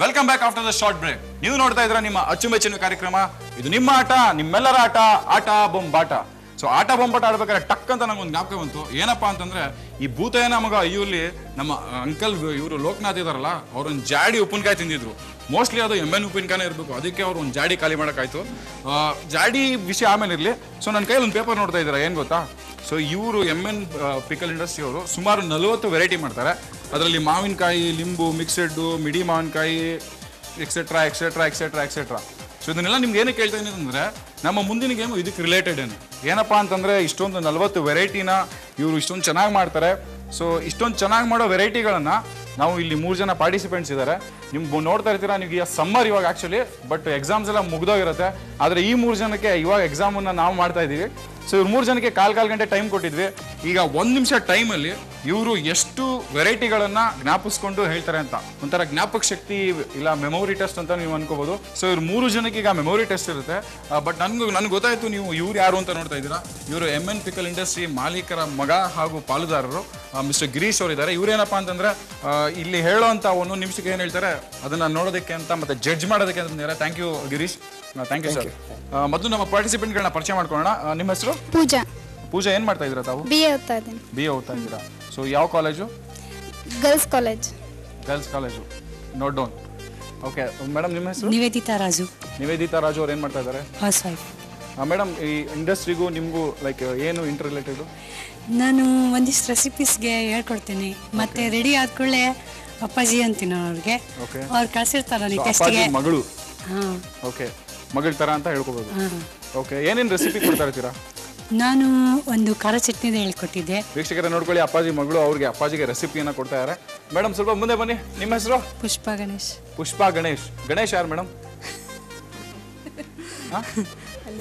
Welcome back after the short break. ನೀವು ನೋಡ್ತಾ ಇದ್ರ ನಿಮ್ಮ ಅಚ್ಚುಮೆಚ್ಚಿನ ಕಾರ್ಯಕ್ರಮ. ಇದು ನಿಮ್ಮ ಆಟ, ನಿಮ್ಮೆಲ್ಲರ ಆಟ, ಆಟ ಬೊಂಬಾಟ. ಸೊ ಆಟ ಬೊಂಬಾಟ ಆಡ್ಬೇಕಾದ್ರೆ ಟಕ್ ಅಂತ ನಂಗೊಂದು ಜ್ಞಾಪಕ ಬಂತು. ಏನಪ್ಪಾ ಅಂತಂದ್ರೆ ಈ ಭೂತಯ್ಯನ ಮಗ ಅಯ್ಯೂಲಿ ನಮ್ಮ ಅಂಕಲ್ ಇವರು ಲೋಕನಾಥ್ ಇದಾರಲ್ಲ, ಅವ್ರೊಂದು ಜಾಡಿ ಉಪ್ಪಿನಕಾಯಿ ತಿಂದಿದ್ರು. ಮೋಸ್ಟ್ಲಿ ಅದು ಎಮ್ಮೆನ್ ಉಪ್ಪಿನಕಾಯಿ ಇರಬೇಕು, ಅದಕ್ಕೆ ಅವ್ರು ಒಂದು ಜಾಡಿ ಖಾಲಿ ಮಾಡೋಕ್ಕಾಯ್ತು. ಜಾಡಿ ವಿಷಯ ಆಮೇಲೆ ಇರಲಿ. ಸೊ ನನ್ನ ಕೈಯಲ್ಲಿ ಒಂದು ಪೇಪರ್ ನೋಡ್ತಾ ಇದ್ದೀರಾ, ಏನು ಗೊತ್ತಾ? ಸೊ ಇವರು ಎಮ್ಮೆನ್ ಪಿಕಲ್ ಇಂಡಸ್ಟ್ರಿ ಅವರು ಸುಮಾರು 40 ವೆರೈಟಿ ಮಾಡ್ತಾರೆ. ಅದರಲ್ಲಿ ಮಾವಿನಕಾಯಿ, ಲಿಂಬು, ಮಿಕ್ಸೆಡ್ಡು, ಮಿಡಿ ಮಾವಿನಕಾಯಿ, etcetera etcetera etcetera etcetera. So ಇದನ್ನೆಲ್ಲ ನಿಮ್ಗೆ ಏನಕ್ಕೆ ಕೇಳ್ತಾ ಇದ್ದೀನಿ ಅಂದರೆ, ನಮ್ಮ ಮುಂದಿನ ಗೇಮು ಇದಕ್ಕೆ ರಿಲೇಟೆಡ್ ಏನಪ್ಪ ಅಂತಂದರೆ, ಇಷ್ಟೊಂದು 40 ವೆರೈಟಿನ ಇವರು ಇಷ್ಟೊಂದು ಚೆನ್ನಾಗಿ ಮಾಡ್ತಾರೆ. ಸೊ ಇಷ್ಟೊಂದು ಚೆನ್ನಾಗಿ ಮಾಡೋ ವೆರೈಟಿಗಳನ್ನು ನಾವು ಇಲ್ಲಿ 3 ಜನ ಪಾರ್ಟಿಸಿಪೆಂಟ್ಸ್ ಇದ್ದಾರೆ. ನಿಮ್ಗೆ ನೋಡ್ತಾ ಇರ್ತೀರಾ, ನಿಮಗೆ ಈಗ ಸಮ್ಮರ್ ಇವಾಗ ಆ್ಯಕ್ಚುಲಿ, ಬಟ್ ಎಕ್ಸಾಮ್ಸ್ ಎಲ್ಲ ಮುಗ್ದೋಗಿರುತ್ತೆ. ಆದರೆ ಈ 3 ಜನಕ್ಕೆ ಇವಾಗ ಎಕ್ಸಾಮನ್ನು ನಾವು ಮಾಡ್ತಾ ಇದ್ದೀವಿ. ಸೊ ಇವ್ರು 3 ಜನಕ್ಕೆ ಕಾಲ್ ಗಂಟೆ ಟೈಮ್ ಕೊಟ್ಟಿದ್ವಿ. ಈಗ 1 ನಿಮಿಷ ಟೈಮಲ್ಲಿ ಇವರು ಎಷ್ಟು ವೆರೈಟಿಗಳನ್ನು ಜ್ಞಾಪಿಸ್ಕೊಂಡು ಹೇಳ್ತಾರೆ ಅಂತ, ಒಂಥರ ಜ್ಞಾಪಕ ಶಕ್ತಿ ಇಲ್ಲ ಮೆಮೊರಿ ಟೆಸ್ಟ್ ಅಂತ ನೀವು ಅನ್ಕೋಬಹುದು. ಸೊ ಇವ್ರು 3 ಜನಕ್ಕೆ ಈಗ ಮೆಮೊರಿ ಟೆಸ್ಟ್ ಇರುತ್ತೆ. ಬಟ್ ನನಗೆ ಗೊತ್ತಾಯ್ತು ನೀವು ಇವ್ರು ಯಾರು ಅಂತ ನೋಡ್ತಾ ಇದ್ದೀರಾ. ಇವರು ಎಮ್ಮೆನ್ ಪಿಕಲ್ ಇಂಡಸ್ಟ್ರಿ ಮಾಲೀಕರ ಮಗ ಹಾಗೂ ಪಾಲುದಾರರು ಮಿಸ್ಟರ್ ಗಿರೀಶ್ ಅವರು ಇದ್ದಾರೆ. ಇವ್ರೇನಪ್ಪ ಅಂತಂದ್ರೆ ಇಲ್ಲಿ ಹೇಳೋ ಅಂತ 1 ನಿಮಿಷಕ್ಕೆ ಏನು ಹೇಳ್ತಾರೆ ಅದನ್ನ ನೋಡೋದಕ್ಕೆ ಅಂತ ಮತ್ತೆ ಜಡ್ಜ್ ಮಾಡೋದಕ್ಕೆ ಅಂತಂದ್ರೆ. Thank you Girish. Thank you sir. ಮೊದಲು ನಮ್ಮ ಪಾರ್ಟಿಸಿಪೆಂಟ್ಗಳನ್ನ ಪರಿಚಯ ಮಾಡ್ಕೊಳ್ಳೋಣ. ನಿಮ್ಮ ಹೆಸರು? ಪೂಜಾ. ಪೂಜಾ, ಏನು ಮಾಡ್ತಾ ಇದ್ದೀರಾ ತಾವು? BA ಓದ್ತಾ ಇದ್ದೀನಿ. BA ಓದ್ತಾ ಇದ್ದೀರಾ. ಸೊ ಯಾವ college? Girls college. Girls college, note down. Okay madam, ನಿಮ್ಮ ಹೆಸರು? ನಿವೇದಿತಾ ರಾಜು. ನಿವೇದಿತಾ ರಾಜು ಅವ್ರು ಏನು ಮಾಡ್ತಾ ಇದ್ದಾರೆ? House wife. ಮೇಡಮ್, ಈ ಇಂಡಸ್ಟ್ರಿಗೂ ನಿಮಗೂ ಲೈಕ್ ಏನು ಇಂಟರ್ ರಿಲೇಟೆಡು? ನಾನು ಒಂದಿಷ್ಟು ರೆಸಿಪೀಸ್ಗೆ ಹೇಳ್ಕೊಡ್ತೀನಿ, ಮತ್ತೆ ರೆಡಿ ಆದ್ಕೊಳ್ಳೆ ಅಪ್ಪಾಜಿ ಅಂತೀನಿ ಅವ್ರಿಗೆ. ಅವ್ರು ಕಳ್ಸಿರ್ತಾರ ನನಗೆ ಟೆಸ್ಟ್ಗೆ. ಮಗಳು? ಹಾಂ. ಓಕೆ, ಮಗಳ ಥರ ಅಂತ ಹೇಳ್ಕೊಬೋದು. ಓಕೆ, ಏನೇನು ರೆಸಿಪಿ ಕೊಡ್ತಾ ಇರ್ತೀರಾ? ನಾನು ಒಂದು ಖಾರ ಚಟ್ನಿದ ಹೇಳ್ಕೊಟ್ಟಿದ್ದೆ. ವೀಕ್ಷಕರೇ ನೋಡ್ಕೊಳ್ಳಿ, ಅಪ್ಪಾಜಿ ಮಗಳು ಅವ್ರಿಗೆ ಅಪ್ಪಾಜಿಗೆ ರೆಸಿಪಿಯನ್ನು ಕೊಡ್ತಾ ಇದ್ದಾರೆ. ಮೇಡಮ್ ಸ್ವಲ್ಪ ಮುಂದೆ ಬನ್ನಿ. ನಿಮ್ಮ ಹೆಸರು? ಪುಷ್ಪ ಗಣೇಶ್. ಪುಷ್ಪಾ ಗಣೇಶ್. ಗಣೇಶ್ ಯಾರು ಮೇಡಮ್?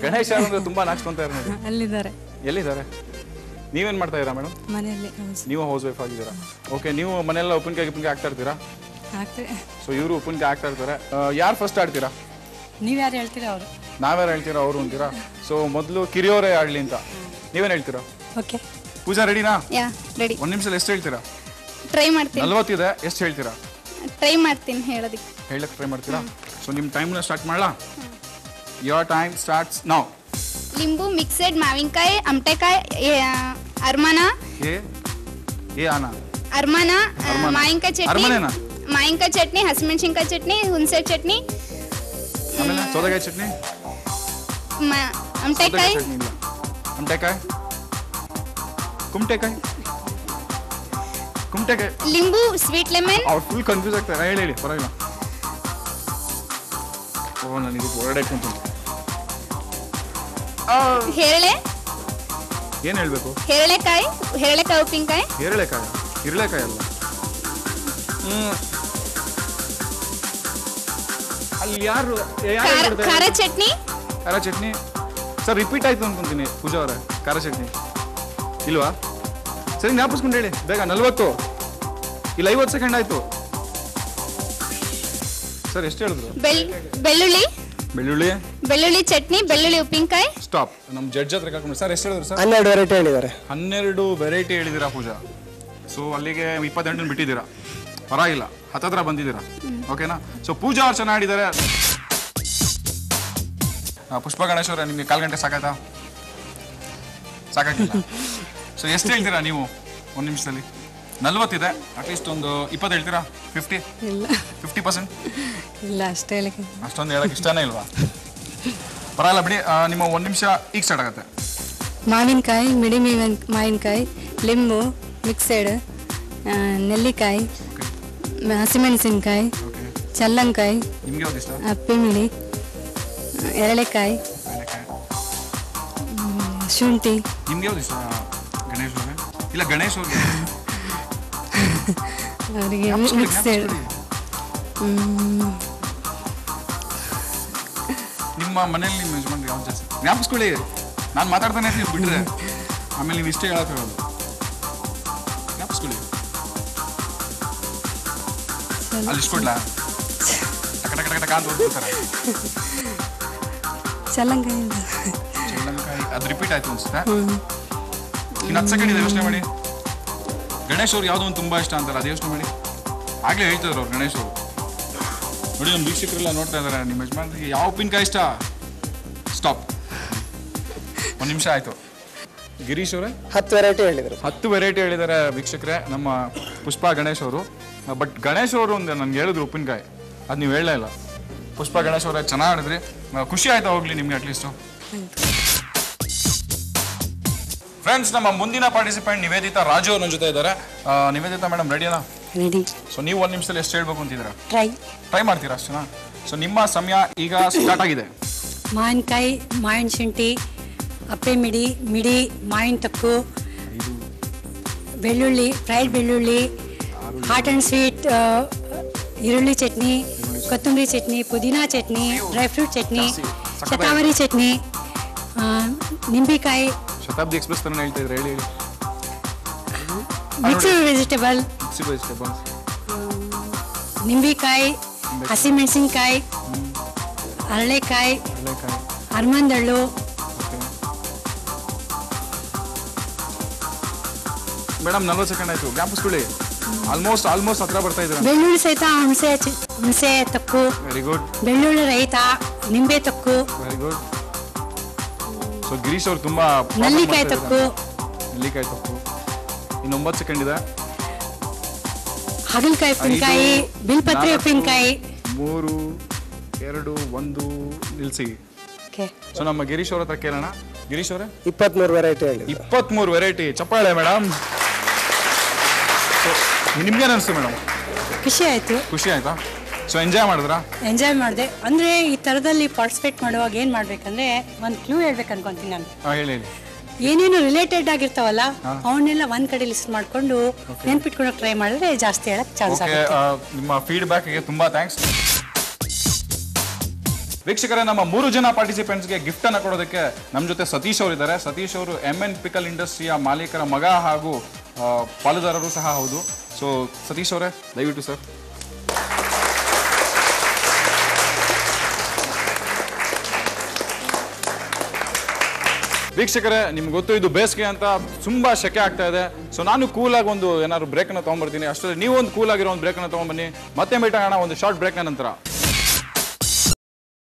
ಗಣೇಶ್ ಯಾರು ಅಂದ್ರೆ ತುಂಬಾ ನಾಚ್ಕೊಂತ ಇದ್ದಾರೆ ನೋಡಿ. ಅಲ್ಲಿದ್ದಾರೆ. ಎಲ್ಲಿದ್ದಾರೆ? ನೀವೇನು ಮಾಡ್ತಾ ಇದ್ದೀರಾ ಮೇಡಮ್? ಮನೆಯಲ್ಲಿ. ನೀವು ಹೌಸ್ ವೈಫ್ ಆಗಿದ್ದೀರಾ. ಓಕೆ, ನೀವು ಮನೆಯಲ್ಲ ಉಪ್ಪಿನಕಾಯಿ ಆಗ್ತಾ ಇರ್ತೀರಾ? ಆಗ್ತದೆ. ಸೊ ಇವರು ಉಪ್ಪಿನಕಾಯಿ ಆಗ್ತಾ ಇರ್ತಾರೆ. ಯಾರು ಫಸ್ಟ್ ಆಡ್ತೀರಾ? ನೀವು ಯಾರು ಹೇಳ್ತೀರಾ? ಅವರು. ನಾವ್ಯಾರು ಹೇಳ್ತೀರಾ? ಅವರು ಅಂತೀರಾ? ಸೊ ಮೊದಲು ಕಿರಿಯೋರೇ ಆಡ್ಲಿ ಅಂತ ನೀವೇನು ಹೇಳ್ತೀರಾ? ಓಕೆ. ಪೂಜಾ ರೆಡಿನಾ? ಯಾ ರೆಡಿ. 1 ನಿಮಿಷದಲ್ಲಿ ಎಷ್ಟು ಹೇಳ್ತೀರಾ? ಟ್ರೈ ಮಾಡ್ತೀನಿ. 40 ಇದೆ, ಎಷ್ಟು ಹೇಳ್ತೀರಾ? ಟ್ರೈ ಮಾಡ್ತೀನಿ ಹೇಳೋದಕ್ಕೆ. ಹೇಳಕ್ಕೆ ಟ್ರೈ ಮಾಡ್ತೀರಾ? ಸೊ ನಿಮ್ಮ ಟೈಮ್ನ ಸ್ಟಾರ್ಟ್ ಮಾಡಲಾ? Your time starts now. ಲಿಂಬು, ಮಿಕ್ಸೆಡ್, ಮಾವಿನಕಾಯಿ, ಅಮಟೆಕಾಯಿ, ಅರ್ಮನ, ಅರ್ಮನ, ಮಾವಿನಕಾಯಿ ಚಟ್ನಿ, ಮಾವಿನಕಾಯಿ ಚಟ್ನಿ, ಹಸಿಮೆಣಸಿನ್ಕಾಯಿ ಚಟ್ನಿ, ಹುಣಸೆ ಚಟ್ನಿ, ಆಮೇಲೆ ಸೌತೆಕಾಯಿ ಚಟ್ನಿ, ಅಮಟೆಕಾಯಿ, ಅಮಟೆಕಾಯಿ, ಕುಮಟೆಕಾಯಿ, ಕುಮಟೆಕಾಯಿ, ಲಿಂಬು, ಸ್ವೀಟ್ ಲೆಮನ್. ಅವ್ರು ಫುಲ್ ಕನ್ಫ್ಯೂಸ್ ಆಗ್ತಾರೆ. ಹೇಳಿ ಪರವಾಗಿಲ್ಲ. ಓ ನಾನು ಇದಕ್ಕೆ ಹೊರಗಡೆ ಇಟ್ಕೊಂತೀನಿ. ಹೇರಳೆ. ಏನು ಹೇಳಬೇಕು? ಹೇರಳೆಕಾಯಿ ಉಪ್ಪಿನಕಾಯಿ. ಹಿರಳೆಕಾಯಿ ಅಲ್ಲ. ಅಲ್ಲಿ ಯಾರು ಖಾರ ಚಟ್ನಿ. ಖಾರ ಚಟ್ನಿ ಸರ್ ರಿಪೀಟ್ ಆಯ್ತು ಅನ್ಕೊಂತೀನಿ. ಪೂಜಾ ಅವರೇ, ಖಾರ ಚಟ್ನಿ ಇಲ್ವಾ? ಸರಿ ಜ್ಞಾಪಿಸ್ಕೊಂಡು ಹೇಳಿ ಬೇಗ. 40 ಇಲ್ಲ 50 ಸೆಕೆಂಡ್ ಆಯ್ತು ಸರ್. ಎಷ್ಟು ಹೇಳಿದ್ರು? ಬೆಳ್ಳುಳ್ಳಿ ಚಟ್ನಿ, ಬೆಳ್ಳುಳ್ಳಿ ಉಪ್ಪಿನಕಾಯಿ. ಸ್ಟಾಪ್. ನಮ್ಮ ಜಡ್ಜ್ ಹತ್ರ ಕರ್ಕೊಂಡು ಸರ್ ಎಷ್ಟು ಹೇಳಿದ್ರು ಸರ್? 12 ವೆರೈಟಿ ಹೇಳಿದ್ದಾರೆ. 12 ವೆರೈಟಿ ಹೇಳಿದ್ದೀರಾ ಪೂಜಾ. ಸೊ ಅಲ್ಲಿಗೆ 28 ಬಿಟ್ಟಿದ್ದೀರಾ. ಪರವಾಗಿಲ್ಲ, ಹತ್ತತ್ರ ಬಂದಿದ್ದೀರಾ. ಓಕೆನಾ? ಸೊ ಪೂಜಾ ಅವ್ರು ಚೆನ್ನಾಗಿದ್ದಾರೆ. ಪುಷ್ಪ ಗಣೇಶ್ ಅವರೇ, ನಿಮಗೆ 1/4 ಗಂಟೆ ಸಾಕಾಯ್ತಾ? ಸಾಕಾಗಿಲ್ಲ. ಸೊ ಎಷ್ಟು ಹೇಳ್ತೀರಾ ನೀವು 1 ನಿಮಿಷದಲ್ಲಿ? 40 ಇದೆ, ಅಟ್ಲೀಸ್ಟ್ ಒಂದು 20 ಹೇಳ್ತೀರಾ? 50? ಇಲ್ಲ, 50%? ಇಲ್ಲ, ಅಷ್ಟೇ ಹೇಳಕ್ಕೆ. ಅಷ್ಟೊಂದು ಹೇಳಕ್ಕೆ ಇಷ್ಟನೇ ಇಲ್ವಾ? ಪರವಾಗಿಲ್ಲ ಬಿಡಿ. ನಿಮ್ಮ 1 ನಿಮಿಷ ಈಗ ಸ್ಟಾರ್ಟ್ ಆಗುತ್ತೆ. ಮಾವಿನಕಾಯಿ, ಮಿಡಿ ಮಾವಿನಕಾಯಿ, ಲಿಂಬು, ಮಿಕ್ಸೆಡ್, ನೆಲ್ಲಿಕಾಯಿ, ಹಸಿಮೆಣಸಿನ್ಕಾಯಿ, ಚಲ್ಲಂಕಾಯಿ, ನಿಮ್ಗೆ ಯಾವ್ದು ಇಷ್ಟ? ಅಪ್ಪಿಮಿಡಿ, ಎರಳೆಕಾಯಿ, ಶುಂಠಿ. ನಿಮ್ಗೆ ಯಾವ್ದು ಇಷ್ಟ ಗಣೇಶ್ ಅವ್ರೆ? ಇಲ್ಲ ಗಣೇಶ್ ಅವ್ರಿಗೆ ಅವರಿಗೆ ಮಿಕ್ಸೆಡ್. ನಿಮ್ಮ ಮನೇಲಿ ನಿಮ್ಮ ಯಜಮಾನ್ರಿಗೆ ಯಾವ್ದು ಜಾಸ್ತಿ? ಜ್ಞಾಪಿಸ್ಕೊಳ್ಳಿ, ನಾನು ಮಾತಾಡ್ತಾನೆ ಇರ್ತೀನಿ ಬಿಟ್ರೆ ಆಮೇಲೆ ನೀವು ಇಷ್ಟೇ ಹೇಳೋಕ್ಕಾಗೋದು. ಜ್ಞಾಪಿಸ್ಕೊಳ್ಳಿ. ಅಲ್ಲಿ ಇಸ್ಕೊಡ್ಲಾ? ಟಕ ಟಕ ಟಕ ಅಂತ ಓದ್ಬಿಡ್ತಾರೆ. ಚಲ್ಲಂಕಾಯಿ. ಅದು ರಿಪೀಟ್ ಆಯ್ತು ಅನ್ಸುತ್ತೆ. ಇನ್ನು 10 ಸೆಕೆಂಡ್ ಇದೆ, ಯೋಚನೆ ಮಾಡಿ. ಗಣೇಶ್ ಅವ್ರು ಯಾವುದೋ ಒಂದು ತುಂಬ ಇಷ್ಟ ಅಂತಾರೆ, ಅದು ಯೋಚನೆ ಮಾಡಿ. ಆಗಲೇ ಹೇಳ್ತಿದ್ರು ಅವ್ರು ಗಣೇಶ್ ಅವರು. ನೋಡಿ ನಮ್ಮ ವೀಕ್ಷಕರೆಲ್ಲ ನೋಡ್ತಾ ಇದ್ದಾರೆ, ನಿಮ್ಮ ಯಜಮಾನ್ರಿಗೆ ಯಾವ ಉಪ್ಪಿನಕಾಯಿ ಇಷ್ಟ? ಸ್ಟಾಪ್. ಒಂದು ನಿಮಿಷ ಆಯ್ತು. ಗಿರೀಶ್ ಅವರೇ 10 ವೆರೈಟಿ ಹೇಳಿದ್ರು. 10 ವೆರೈಟಿ ಹೇಳಿದ್ದಾರೆ ವೀಕ್ಷಕರೇ ನಮ್ಮ ಪುಷ್ಪಾ ಗಣೇಶ್ ಅವರು. ಬಟ್ ಗಣೇಶ್ ಅವರು ಒಂದು ನನ್ಗೆ ಹೇಳಿದ್ರು ಉಪ್ಪಿನಕಾಯಿ, ಅದು ನೀವು ಹೇಳಲೇ ಇಲ್ಲ. ಪುಷ್ಪಾ ಗಣೇಶ್ ಅವರೇ ಚೆನ್ನಾಗಿ ಹೇಳಿದ್ರಿ, ಖುಷಿ ಆಯ್ತಾ ಹೋಗ್ಲಿ ನಿಮ್ಗೆ ಅಟ್ಲೀಸ್ಟು? ಫ್ರೆಂಡ್ಸ್, ನಮ್ಮ ಮುಂದಿನ ಪಾರ್ಟಿಸಿಪೆಂಟ್ ನಿವೇದಿತಾ ರಾಜು ಅವ್ರ ಜೊತೆ ಇದ್ದಾರೆ. ನಿವೇದಿತಾ ಮೇಡಮ್ ರೆಡಿನಾ? ರೆಡಿ. ಸೊ ನೀವು 1 ನಿಮಿಷದಲ್ಲಿ ಎಷ್ಟು ಹೇಳ್ಬೇಕು ಅಂತಿದ್ದೀರಾ? ಟ್ರೈ ಮಾಡ್ತೀರಾ ಅಷ್ಟೇನಾ? ಸೊ ನಿಮ್ಮ ಸಮಯ ಈಗ ಸ್ಟಾರ್ಟ್ ಆಗಿದೆ. ಮಾವಿನಕಾಯಿ, ಮಾವಿನ ಶುಂಠಿ, ಅಪ್ಪೆ ಮಿಡಿ, ಮಾವಿನ ತೊಕ್ಕು, ಬೆಳ್ಳುಳ್ಳಿ, ಫ್ರೈಡ್ ಬೆಳ್ಳುಳ್ಳಿ, ಹಾಟ್ ಆ್ಯಂಡ್ ಸ್ವೀಟ್, ಈರುಳ್ಳಿ ಚಟ್ನಿ, ಕೊತ್ತಂಬರಿ ಚಟ್ನಿ, ಪುದೀನಾ ಚಟ್ನಿ, ಡ್ರೈ ಫ್ರೂಟ್ ಚಟ್ನಿ, ಶತಾವರಿ ಚಟ್ನಿ, ನಿಂಬೆಕಾಯಿ, ಶತಾಬ್ದಿ ಎಕ್ಸ್ಪ್ರೆಸ್ ತರ ಹೇಳ್ತಾ ಇದ್ರೆ ಹೇಳಿ. ಮಿಕ್ಸ್ಡ್ ವೆಜಿಟೇಬಲ್, ನಿಂಬೆಕಾಯಿ, ಹಸಿಮೆಣಸಿನ್ಕಾಯಿ, ಅರಳೆಕಾಯಿ, ಅರ್ಮಂದಳ್ಳು, ಮೇಡಮ್ 40 ಸೆಕೆಂಡ್ ಆಯ್ತು, ಜ್ಞಾಪಿಸ್ಕೊಳ್ಳಿ. ಆಲ್ಮೋಸ್ಟ್ ಹತ್ರ ಬರ್ತಾ ಇದ್ದಾರೆ. ಬೆಳ್ಳುಳ್ಳಿ ಸಹಿತ ಹುಣಸೆ ತೊಕ್ಕು, ವೆರಿ ಗುಡ್. ಬೆಳ್ಳುಳ್ಳಿ ರಹಿತ ನಿಂಬೆ ತೊಕ್ಕು, ವೆರಿ ಗುಡ್. ಸೊ ಗಿರೀಶ್ ಅವ್ರು ತುಂಬಾ ನಲ್ಲಿಕಾಯಿ ತೊಕ್ಕು, ಇನ್ನು 9 ಸೆಕೆಂಡ್ ಇದೆ. ಹಾಗಲಕಾಯಿ ಉಪ್ಪಿನಕಾಯಿ, ಬಿಲ್ಪತ್ರೆ ಉಪ್ಪಿನಕಾಯಿ. 3, 2, 1 ನಿಲ್ಸಿ. ಸೊ ನಮ್ಮ ಗಿರೀಶ್ ಅವ್ರ ಹತ್ರ ಕೇಳೋಣ. ಗಿರೀಶ್ ಅವರೇ 23 ವೆರೈಟಿ ಹೇಳಿ. 23 ವೆರೈಟಿ. ಚಪ್ಪಾಳೆ ಮೇಡಮ್. ನಿಮ್ಗೇನು ಅನಿಸ್ತು ಮೇಡಮ್? ಖುಷಿ ಆಯ್ತು. ಖುಷಿ ಆಯ್ತಾ? ಸೊ ಎಂಜಾಯ್ ಮಾಡಿದ್ರಾ? ಎಂಜಾಯ್ ಮಾಡಿದೆ. ಅಂದ್ರೆ ಈ ತರದಲ್ಲಿ ಪಾರ್ಟಿಸಿಪೇಟ್ ಮಾಡುವಾಗ ಏನ್ ಮಾಡ್ಬೇಕಂದ್ರೆ ಒಂದು ಕ್ಲೂ ಹೇಳ್ಬೇಕು ಅನ್ಕೊಂತೀನಿ ನಾನು. ಹೇಳಿ. ಏನೇನು ರಿಲೇಟೆಡ್ ಆಗಿರ್ತಾವಲ್ಲ ಅವನ್ನೆಲ್ಲ ಒಂದ್ ಕಡೆ ಲಿಸ್ಟ್ ಮಾಡ್ಕೊಂಡು ನೆನ್ಪಿಟ್ಕೊಳಕ್ ಟ್ರೈ ಮಾಡಿದ್ರೆ ಜಾಸ್ತಿ ಹೇಳಕ್ ಚಾನ್ಸ್ ಆಗುತ್ತೆ. ನಿಮ್ಮ ಫೀಡ್ಬ್ಯಾಕ್ಗೆ ತುಂಬಾ ಥ್ಯಾಂಕ್ಸ್. ವೀಕ್ಷಕರೇ, ನಮ್ಮ 3 ಜನ ಪಾರ್ಟಿಸಿಪೆಂಟ್ಸ್ಗೆ ಗಿಫ್ಟ್ ಅನ್ನು ಕೊಡೋದಕ್ಕೆ ನಮ್ಮ ಜೊತೆ ಸತೀಶ್ ಅವರು ಇದ್ದಾರೆ. ಸತೀಶ್ ಅವರು MN ಪಿಕಲ್ ಇಂಡಸ್ಟ್ರಿಯ ಮಾಲೀಕರ ಮಗ ಹಾಗೂ ಪಾಲುದಾರರು ಸಹ ಹೌದು. ಸೊ ಸತೀಶ್ ಅವರೇ ದಯವಿಟ್ಟು ಸರ್. ವೀಕ್ಷಕರೇ, ನಿಮ್ಗೆ ಗೊತ್ತು ಇದು ಬೇಸಿಗೆ ಅಂತ ತುಂಬಾ ಶೆಕೆ ಆಗ್ತಾ ಇದೆ. ಸೊ ನಾನು ಕೂಲಾಗಿ ಒಂದು ಏನಾದ್ರು ಬ್ರೇಕ್ ಅನ್ನು ತಗೊಂಡ್ಬರ್ತೀನಿ. ಅಷ್ಟರಲ್ಲಿ ನೀವು ಒಂದು ಕೂಲ್ ಆಗಿರೋ ಒಂದು ಬ್ರೇಕ್ ಅನ್ನು ತಗೊಂಡ್ಬನ್ನಿ. ಮತ್ತೆ ಮೀಟ್ ಆಗೋಣ ಒಂದು ಶಾರ್ಟ್ ಬ್ರೇಕ್ ನಂತರ.